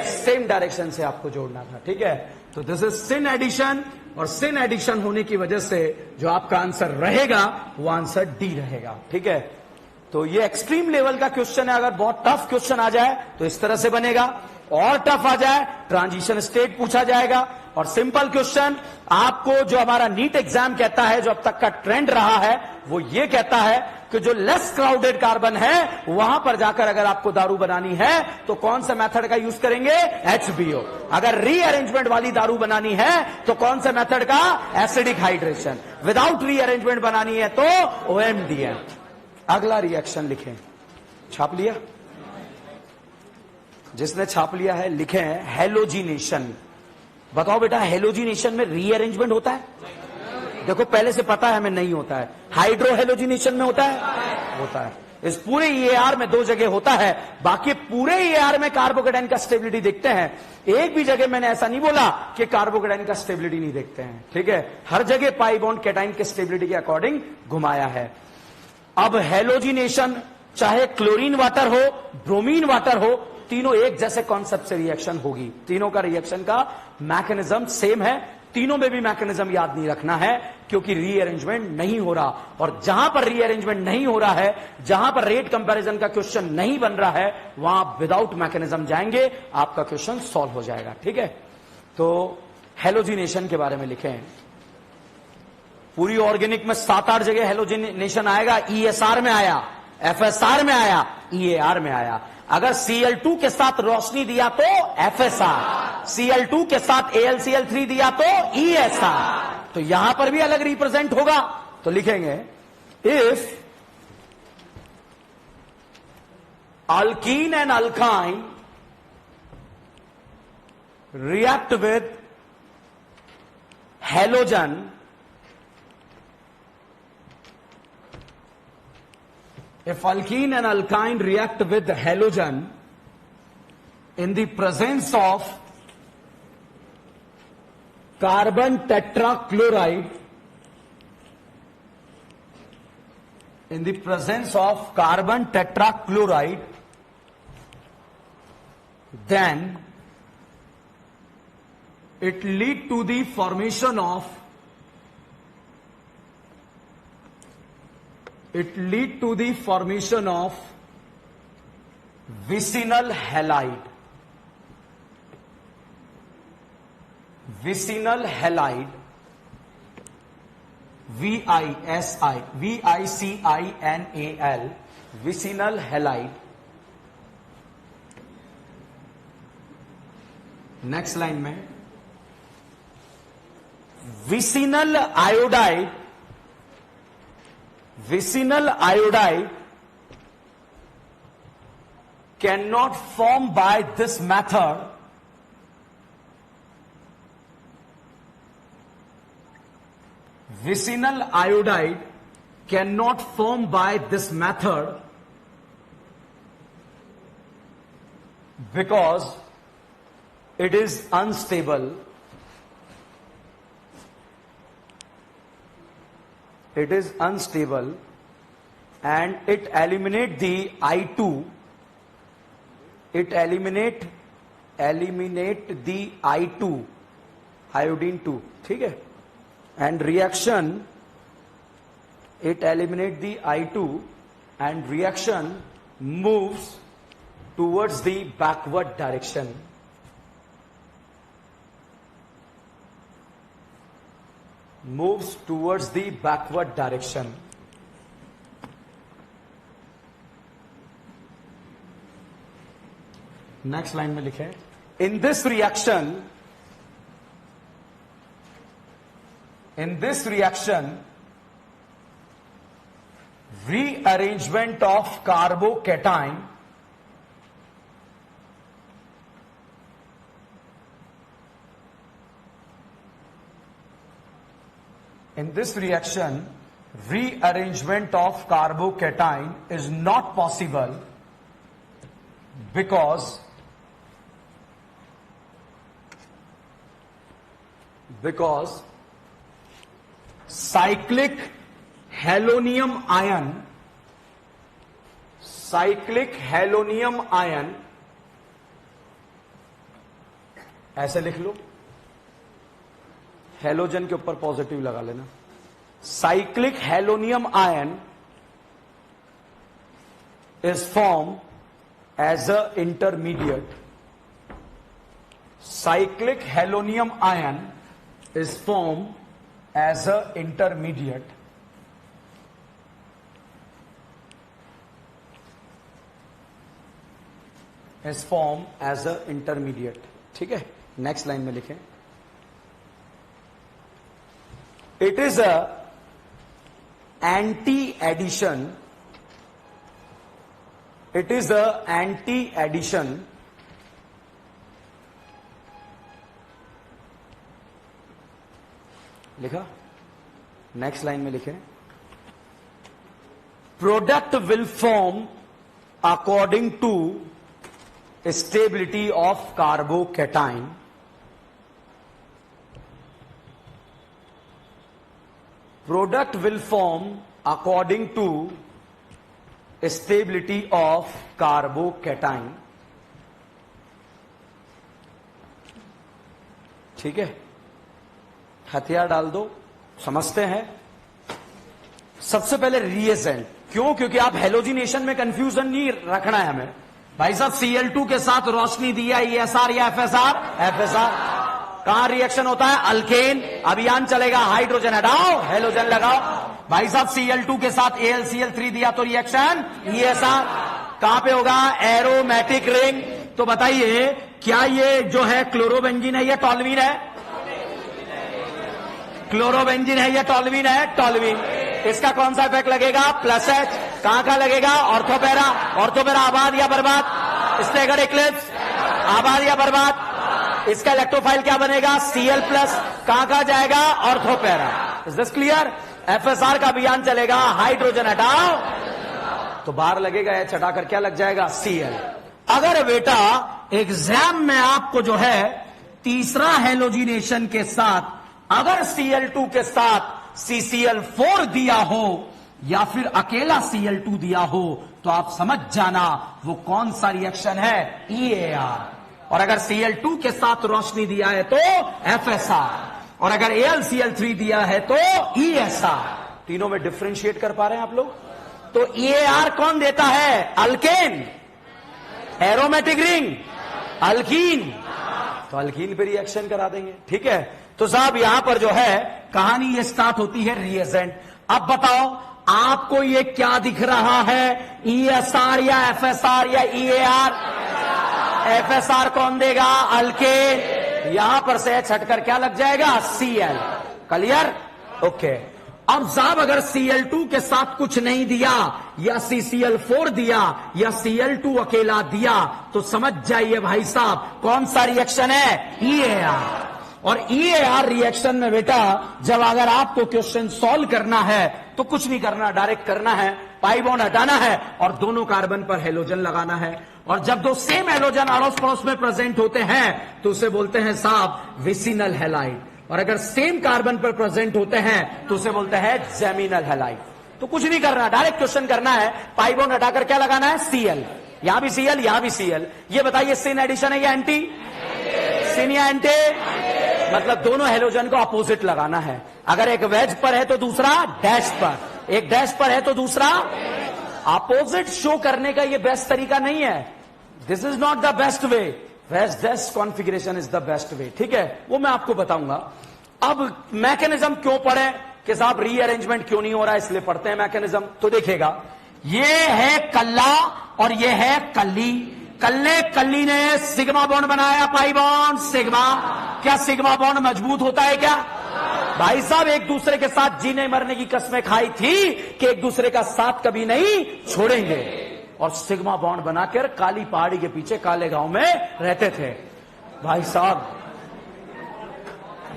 सेम डायरेक्शन से आपको जोड़ना था, ठीक है। तो दिस इज सिन एडिशन, और सिन एडिशन होने की वजह से जो आपका आंसर रहेगा वो आंसर डी रहेगा, ठीक है। तो ये एक्सट्रीम लेवल का क्वेश्चन है। अगर बहुत टफ क्वेश्चन आ जाए तो इस तरह से बनेगा, और टफ आ जाए ट्रांजिशन स्टेट पूछा जाएगा, और सिंपल क्वेश्चन आपको जो हमारा नीट एग्जाम कहता है, जो अब तक का ट्रेंड रहा है, वो ये कहता है कि जो लेस क्राउडेड कार्बन है वहां पर जाकर अगर आपको दारू बनानी है तो कौन सा मेथड का यूज करेंगे, HBO। अगर रीअरेंजमेंट वाली दारू बनानी है तो कौन सा मेथड का, एसिडिक हाइड्रेशन। विदाउट रीअरेंजमेंट बनानी है तो OMDM। अगला रिएक्शन लिखें, छाप लिया? जिसने छाप लिया है लिखे हैं हेलोजिनेशन। बताओ बेटा, हेलोजिनेशन में रीअरेंजमेंट होता है? देखो पहले से पता है हमें नहीं होता है। हाइड्रो हेलोजिनेशन में होता है, होता है। इस पूरे EAR में 2 जगह होता है, बाकी पूरे EAR में कार्बोकेटाइन का स्टेबिलिटी देखते हैं। एक भी जगह मैंने ऐसा नहीं बोला कि कार्बोकेटाइन का स्टेबिलिटी नहीं देखते हैं, ठीक है। हर जगह पाई बॉन्ड कैटाइन के स्टेबिलिटी के अकॉर्डिंग घुमाया है। अब हेलोजिनेशन चाहे क्लोरीन वाटर हो, ब्रोमीन वाटर हो, तीनों एक जैसे कॉन्सेप्ट से रिएक्शन होगी। तीनों का रिएक्शन का मैकेनिज्म सेम है। तीनों में भी मैकेनिज्म याद नहीं रखना है, क्योंकि रीअरेंजमेंट नहीं हो रहा। और जहां पर रीअरेंजमेंट नहीं हो रहा है, जहां पर रेट कंपैरिजन का क्वेश्चन नहीं बन रहा है, वहां विदाउट मैकेनिज्म जाएंगे, आपका क्वेश्चन सॉल्व हो जाएगा, ठीक है। तो हेलोजिनेशन के बारे में लिखें। पूरी ऑर्गेनिक में 7-8 जगह हेलोजिनेशन आएगा। ESR में आया, FSR में आया, EAR में आया। अगर Cl2 के साथ रोशनी दिया तो FSR, Cl2 के साथ AlCl3 दिया तो ESR। तो यहां पर भी अलग रिप्रेजेंट होगा, तो लिखेंगे if alkene and alkyne react with halogen, if alkene and alkyne react with halogen in the presence of carbon tetrachloride, in the presence of carbon tetrachloride, then it lead to the formation of vicinal halide. Vicinal halide, VICINAL, vicinal halide. Next line में vicinal iodide, vicinal iodide cannot form by this method vicinal iodide cannot form by this method because it is unstable. It is unstable and it eliminate the I2. It eliminate the I2, iodine 2, ठीक है? And reaction, it eliminate the I2 and reaction moves towards the backward direction. Moves towards the backward direction. Next line में लिखे, in this reaction rearrangement of carbocation is not possible because cyclic halonium ion ऐसे लिख लो, halogen के ऊपर positive लगा लेना. Cyclic halonium ion is form as a intermediate. Cyclic halonium ion is formed as a intermediate. Is formed as a intermediate. ठीक है, next line में लिखें, it is a anti-addition. It is a anti-addition लिखा. Next line में लिखें, product will form according to stability of carbocation. Product will form according to stability of carbocation. ठीक है, हथियार डाल दो, समझते हैं. सबसे पहले रिएजेंट. क्यों? क्योंकि आप हेलोजिनेशन में कंफ्यूजन नहीं रखना है हमें. भाई साहब Cl2 के साथ रोशनी दिया ESR या FSR? FSR. कहां रिएक्शन होता है? अल्केन. अभियान चलेगा, हाइड्रोजन हटाओ, हेलोजन लगाओ. भाई साहब Cl2 के साथ AlCl3 दिया तो रिएक्शन ESR. कहां पे होगा? Aromatic ring. तो बताइए, क्या ये जो है क्लोरोबेंजीन है या टॉल्यूइन है? क्लोरोबेंजीन है या टॉल्यूइन है? टॉल्यूइन. इसका कौन सा इफेक्ट लगेगा? Plus H. कहां का लगेगा? ऑर्थोपेरा. ऑर्थोपेरा आबाद या बर्बाद? Staggered Eclipse. आबाद या बर्बाद? इसका इलेक्ट्रोफाइल क्या बनेगा? Cl plus. कहां का जाएगा? ऑर्थोपेरा. Is this clear? FSR का अभियान चलेगा, हाइड्रोजन हटाओ तो बाहर लगेगा H, हटाकर क्या लग जाएगा? Cl. अगर बेटा एग्जाम में आपको जो है तीसरा हेलोजिनेशन के साथ अगर Cl2 के साथ CCl4 दिया हो या फिर अकेला Cl2 दिया हो तो आप समझ जाना वो कौन सा रिएक्शन है? EAR. और अगर Cl2 के साथ रोशनी दिया है तो FSR. और अगर AlCl3 दिया है तो ESR. तीनों में डिफरेंशिएट कर पा रहे हैं आप लोग? तो EAR कौन देता है? अल्केन. Aromatic ring alkyne. तो अल्कीन पे रिएक्शन करा देंगे. ठीक है, तो साहब यहां पर जो है कहानी ये स्टार्ट होती है रिएजेंट. अब बताओ आपको ये क्या दिख रहा है? ESR या FSR या EAR? FSR कौन देगा? अल्केन. यहां पर से छटकर क्या लग जाएगा? Cl. क्लियर? ओके. अब साहब अगर Cl2 के साथ कुछ नहीं दिया या CCl4 दिया या Cl2 अकेला दिया तो समझ जाइए भाई साहब कौन सा रिएक्शन है? EAR. और EAR रिएक्शन में बेटा जब अगर आपको क्वेश्चन सॉल्व करना है तो कुछ नहीं करना, डायरेक्ट करना है, पाई बॉन्ड हटाना है और दोनों कार्बन पर हेलोजन लगाना है। और जब दो सेम हेलोजन अड़ोस पड़ोस में प्रेजेंट होते हैं तो उसे बोलते हैं साहब विसिनल हैलाइड, और अगर सेम कार्बन पर प्रेजेंट होते हैं तो उसे बोलते हैं जेमिनल हैलाइड। तो कुछ नहीं करना, डायरेक्ट क्वेश्चन करना है, पाई बॉन्ड हटाकर क्या लगाना है, Cl। यहां भी Cl, यहां भी Cl। ये बताइए सिन एडिशन है या एंटी? सिन या एंटी? मतलब दोनों हेलोजन को अपोजिट लगाना है। अगर एक वेज पर है तो दूसरा डैश पर, एक डैश पर है तो दूसरा अपोजिट शो करने का ये बेस्ट तरीका नहीं है। This is not the best way, veg dash configuration is the best वे। ठीक है, वो मैं आपको बताऊंगा। अब मैकेनिज्म क्यों पढ़े कि साहब रीअरेंजमेंट क्यों नहीं हो रहा है, इसलिए पढ़ते हैं मैकेनिज्म। तो देखिएगा, ये है कल्ला और ये है कल्ली। कल्ली ने सिग्मा बॉन्ड बनाया, पाई बॉन्ड सिग्मा। क्या सिग्मा बॉन्ड मजबूत होता है क्या? भाई साहब एक दूसरे के साथ जीने मरने की कस्में खाई थी कि एक दूसरे का साथ कभी नहीं छोड़ेंगे, और सिग्मा बॉन्ड बनाकर काली पहाड़ी के पीछे काले गांव में रहते थे भाई साहब।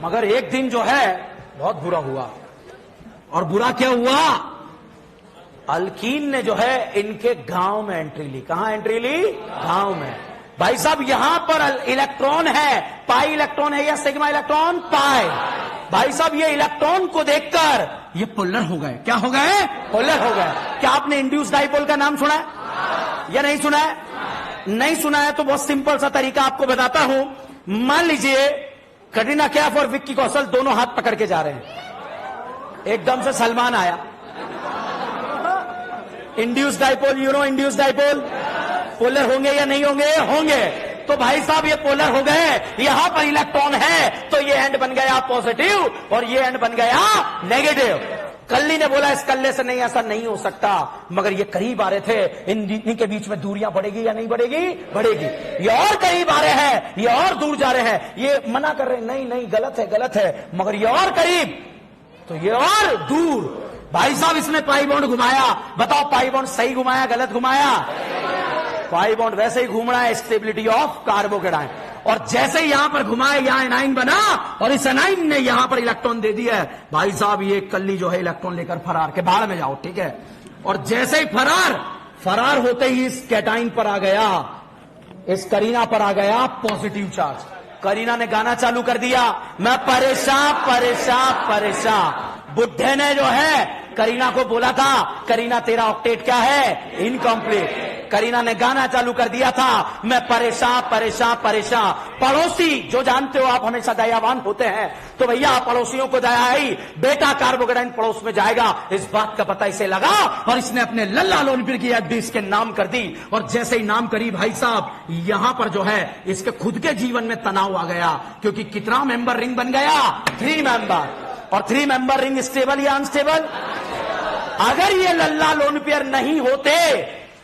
मगर एक दिन जो है बहुत बुरा हुआ, और बुरा क्या हुआ, अल्कीन ने जो है इनके गांव में एंट्री ली। कहां एंट्री ली? गांव में। भाई साहब यहां पर इलेक्ट्रॉन है, पाई इलेक्ट्रॉन है या सिग्मा इलेक्ट्रॉन? पाई। भाई साहब ये इलेक्ट्रॉन को देखकर ये पोलर हो गए। क्या हो गए? पोलर हो गए। क्या आपने इंड्यूस डाइपोल का नाम सुना है या नहीं सुना है? नहीं सुना है तो बहुत सिंपल सा तरीका आपको बताता हूं। मान लीजिए कटरीना कैफ और विक्की कौशल दोनों हाथ पकड़ के जा रहे हैं, एकदम से सलमान आया। Induce dipole, you know induce dipole, polar होंगे या नहीं होंगे? होंगे। तो भाई साहब ये पोलर हो गए, यहां पर इलेक्ट्रॉन है तो ये एंड बन गया पॉजिटिव और ये एंड बन गया नेगेटिव। कल्ली ने बोला इस कल्ले से नहीं, ऐसा नहीं हो सकता, मगर ये करीब आ रहे थे, इनके बीच में दूरियां बढ़ेगी या नहीं बढ़ेगी? बढ़ेगी। ये और करीब आ रहे हैं, ये और दूर जा रहे हैं, ये मना कर रहे हैं नहीं नहीं गलत है गलत है, मगर ये और करीब तो ये और दूर। भाई साहब इसने पाई बॉन्ड घुमाया, बताओ पाई बॉन्ड सही घुमाया गलत घुमाया? पाई बॉन्ड वैसे ही घूम रहा है, स्टेबिलिटी ऑफ कार्बोकेटाइन। और जैसे ही यहां पर घुमाए यहां एनाइन बना और इस एनाइन ने यहां पर इलेक्ट्रॉन दे दिया। भाई साहब ये कल्ली जो है इलेक्ट्रॉन लेकर फरार के बाहर में जाओ, ठीक है। और जैसे ही फरार होते ही इस कैटाइन पर आ गया, इस करीना पर आ गया पॉजिटिव चार्ज। करीना ने गाना चालू कर दिया, मैं परेशान परेशान परेशान। बुड्ढे ने जो है करीना को बोला था, करीना तेरा ऑक्टेट क्या है? इनकम्प्लीट। करीना ने गाना चालू कर दिया था, मैं परेशान परेशान परेशान। पड़ोसी जो जानते हो आप हमेशा दयावान होते हैं, तो भैया पड़ोसियों को दया आई, बेटा कार्बोकेटाइन पड़ोस में जाएगा, इस बात का पता इसे लगा और इसने अपने लल्ला लोनपीर की एफडी इसके नाम कर दी। और जैसे ही नाम करी भाई साहब, यहां पर जो है इसके खुद के जीवन में तनाव आ गया, क्योंकि कितना मेंबर रिंग बन गया? 3 मेंबर। और 3 मेंबर रिंग स्टेबल या अनस्टेबल? अगर ये लल्ला लोन पेयर नहीं होते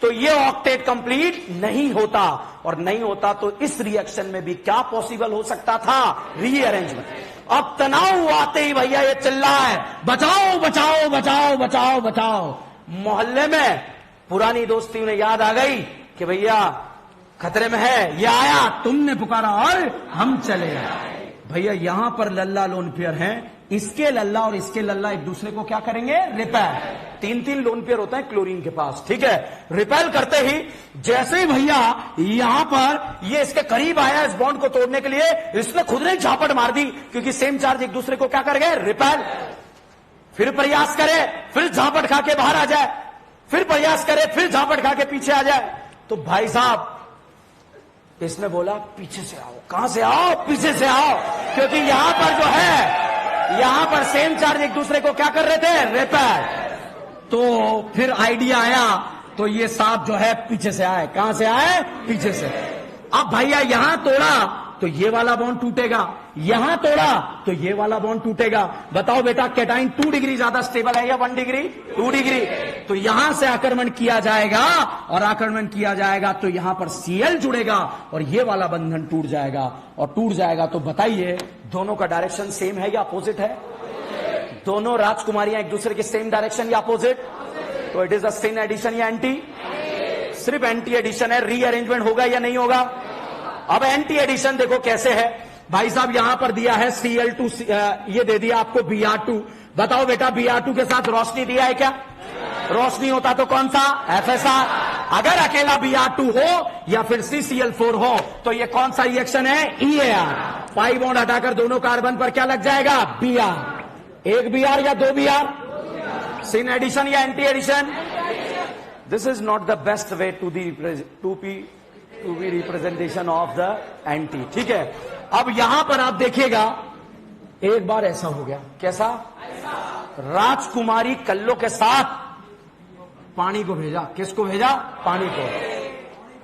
तो ये ऑक्टेट कंप्लीट नहीं होता, और नहीं होता तो इस रिएक्शन में भी क्या पॉसिबल हो सकता था? रीअरेंजमेंट। अब तनाव आते ही भैया ये चिल्लाए, बचाओ बचाओ बचाओ बचाओ बचाओ। मोहल्ले में पुरानी दोस्ती उन्हें याद आ गई कि भैया खतरे में है, ये आया, तुमने पुकारा और हम चले आए। भैया यहां पर लल्ला लोन पेयर हैं, इसके लल्ला और इसके लल्ला एक दूसरे को क्या करेंगे? रिपेल। 3 लोन पेयर होता है क्लोरीन के पास, ठीक है। रिपेल करते ही जैसे ही भैया यहां पर ये इसके करीब आया इस बॉन्ड को तोड़ने के लिए, इसने खुद ने झापट मार दी, क्योंकि सेम चार्ज एक दूसरे को क्या कर गए? रिपेल। फिर प्रयास करे, फिर झापट खा के बाहर आ जाए, फिर प्रयास करे, फिर झापट खा के पीछे आ जाए। तो भाई साहब इसने बोला पीछे से आओ। कहां से आओ? पीछे से आओ, क्योंकि यहां पर जो है यहां पर सेम चार्ज एक दूसरे को क्या कर रहे थे? रिपेल। तो फिर आइडिया आया, तो ये सांप जो है पीछे से आए। कहां से आए? पीछे से। अब भैया यहां तोड़ा तो ये वाला बॉन्ड टूटेगा, यहां तोड़ा तो ये वाला बॉन्ड टूटेगा। बताओ बेटा कैटाइन 2 डिग्री ज्यादा स्टेबल है या 1 डिग्री? 2 डिग्री। तो यहां से आक्रमण किया जाएगा, और आक्रमण किया जाएगा तो यहां पर Cl जुड़ेगा और ये वाला बंधन टूट जाएगा। और टूट जाएगा तो बताइए दोनों का डायरेक्शन सेम है या अपोजिट है? दोनों राजकुमारियां एक दूसरे के सेम डायरेक्शन या अपोजिट? तो it is a syn addition या एंटी? सिर्फ एंटी एडिशन है, रीअरेंजमेंट होगा या नहीं होगा? अब एंटी एडिशन देखो कैसे है। भाई साहब यहां पर दिया है Cl2, ये दे दिया आपको Br2। बताओ बेटा Br2 के साथ रोशनी दिया है क्या? रोशनी होता तो कौन सा? FSR। अगर अकेला Br2 हो या फिर CCl4 हो तो ये कौन सा रिएक्शन है? EAR। पाई बॉन्ड हटाकर दोनों कार्बन पर क्या लग जाएगा? Br। एक Br या दो Br? सिन एडिशन या anti addition? This is not the best way to be representation of the anti. ठीक है, अब यहां पर आप देखिएगा एक बार ऐसा हो गया। कैसा? राजकुमारी कल्लो के साथ पानी को भेजा। किसको भेजा? पानी को।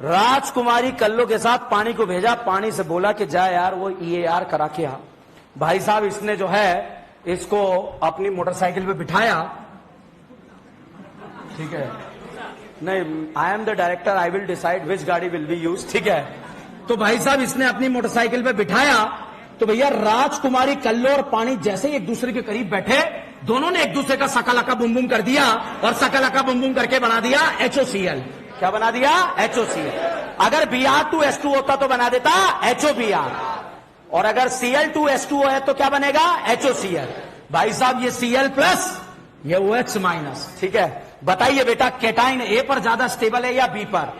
राजकुमारी कल्लो के साथ पानी को भेजा। पानी से बोला कि जा यार वो EAR करा के आ। भाई साहब इसने जो है इसको अपनी मोटरसाइकिल पे बिठाया। ठीक है, नहीं, I am the director, I will decide which गाड़ी विल बी यूज। ठीक है, तो भाई साहब इसने अपनी मोटरसाइकिल पे बिठाया तो भैया राजकुमारी कल्लो और पानी जैसे ही एक दूसरे के करीब बैठे, दोनों ने एक दूसरे का सकलका बुम बुम कर दिया और सकलका बुम बुम करके बना दिया HOCl। क्या बना दिया? HOCl। अगर Br2S2 होता तो बना देता HOBr, और अगर Cl2S2 है तो क्या बनेगा? HOCl। भाई साहब ये Cl प्लस, ये OH माइनस। ठीक है, बताइए बेटा केटाइन A पर ज्यादा स्टेबल है या B पर?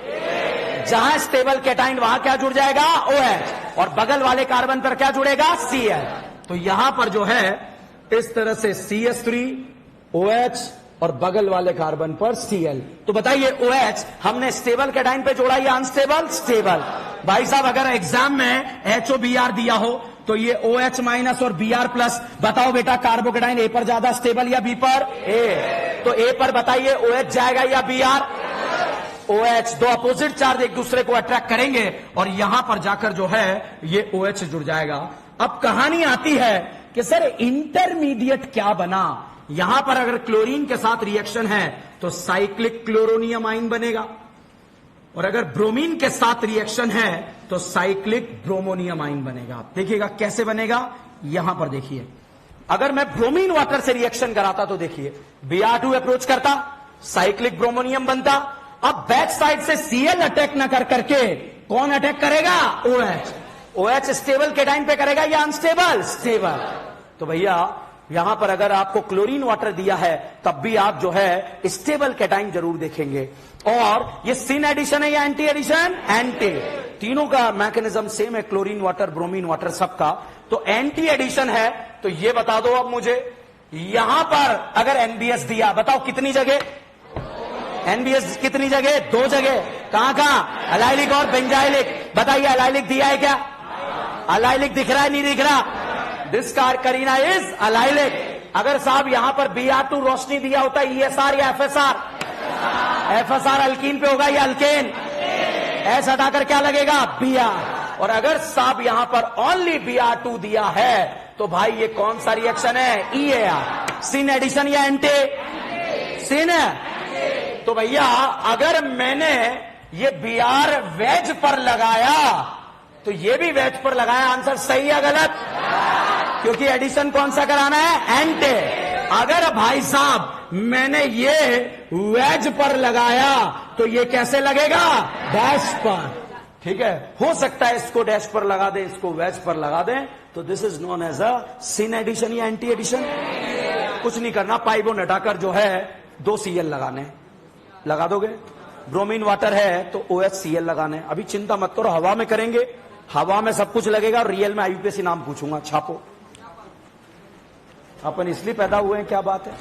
जहां स्टेबल केटाइन वहां क्या जुड़ जाएगा? OH। और बगल वाले कार्बन पर क्या जुड़ेगा? Cl। तो यहां पर जो है इस तरह से CH3 OH और बगल वाले कार्बन पर Cl। तो बताइए OH हमने स्टेबल केटाइन पे जोड़ा या अनस्टेबल? स्टेबल। भाई साहब अगर एग्जाम में HOBr दिया हो तो ये OH माइनस और Br प्लस, बताओ बेटा कार्बोकेटाइन A पर ज्यादा स्टेबल या B पर? A। तो A पर बताइए OH जाएगा या Br? OH। दो अपोजिट चार्ज एक दूसरे को अट्रैक्ट करेंगे और यहां पर जाकर जो है ये OH जुड़ जाएगा। अब कहानी आती है कि सर इंटरमीडिएट क्या बना? यहां पर अगर क्लोरीन के साथ रिएक्शन है तो साइक्लिक क्लोरोनियम आइन बनेगा, और अगर ब्रोमीन के साथ रिएक्शन है तो साइक्लिक ब्रोमोनियम आइन बनेगा। देखिएगा कैसे बनेगा, यहां पर देखिए। अगर मैं ब्रोमीन वाटर से रिएक्शन कराता तो देखिए Br2 अप्रोच करता, साइक्लिक ब्रोमोनियम बनता। अब बैक साइड से Cl अटैक न कर करके कौन अटैक करेगा? OH। OH स्टेबल केटाइन पे करेगा या अनस्टेबल? स्टेबल। तो भैया यहां पर अगर आपको क्लोरीन वाटर दिया है तब भी आप जो है स्टेबल केटाइन जरूर देखेंगे। और ये सिन एडिशन है या एंटी एडिशन? एंटी। तीनों का मैकेनिज्म सेम है, क्लोरीन वाटर, ब्रोमीन वाटर सबका। तो एंटी एडिशन है तो ये बता दो अब मुझे, यहां पर अगर NBS दिया, बताओ कितनी जगह? NBS कितनी जगह? दो जगह। कहां कहां? अलाइलिक और बेंजाइलिक। बताइए अलाइलिक दिया है क्या? अलाइलिक दिख रहा है नहीं दिख रहा? This Kareena is allylic. अगर साहब यहां पर Br2 रोशनी दिया होता ESR या FSR? FSR अल्कीन पे होगा या अल्केन? S हटाकर क्या लगेगा? Br। और अगर साहब यहां पर ओनली Br2 दिया है तो भाई ये कौन सा रिएक्शन है? EAR। सिन एडिशन या एंटी? सिन है। तो भैया अगर मैंने ये Br वेज पर लगाया तो ये भी वेज पर लगाया, आंसर सही है गलत? क्योंकि एडिशन कौन सा कराना है? एंटी। अगर भाई साहब मैंने ये वेज पर लगाया तो ये कैसे लगेगा? डैश पर। ठीक है, हो सकता है इसको डैश पर लगा दे, इसको वेज पर लगा दें, तो this is known as a syn addition या एंटी एडिशन। कुछ नहीं करना, पाई बॉन्ड हटाकर जो है 2 Cl लगाने, लगा दोगे। ब्रोमीन वाटर है तो OH Cl लगाने। अभी चिंता मत करो, हवा में करेंगे, हवा में सब कुछ लगेगा और रियल में IUPAC नाम पूछूंगा, छापो। अपन इसलिए पैदा हुए हैं, क्या बात है,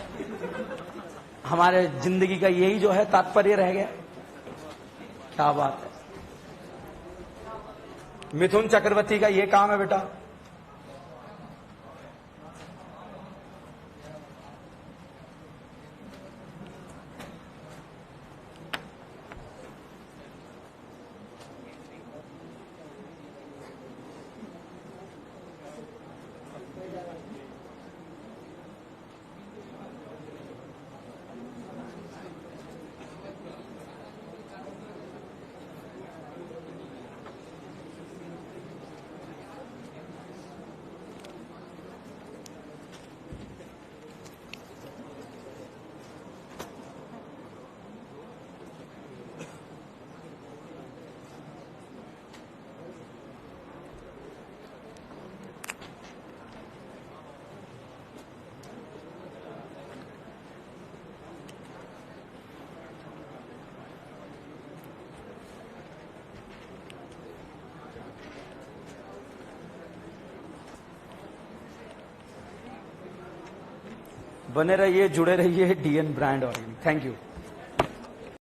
हमारे जिंदगी का यही जो है तात्पर्य रह गया। क्या बात है, मिथुन चक्रवर्ती का ये काम है बेटा। बने रहिए, जुड़े रहिए DN brand oil. Thank you.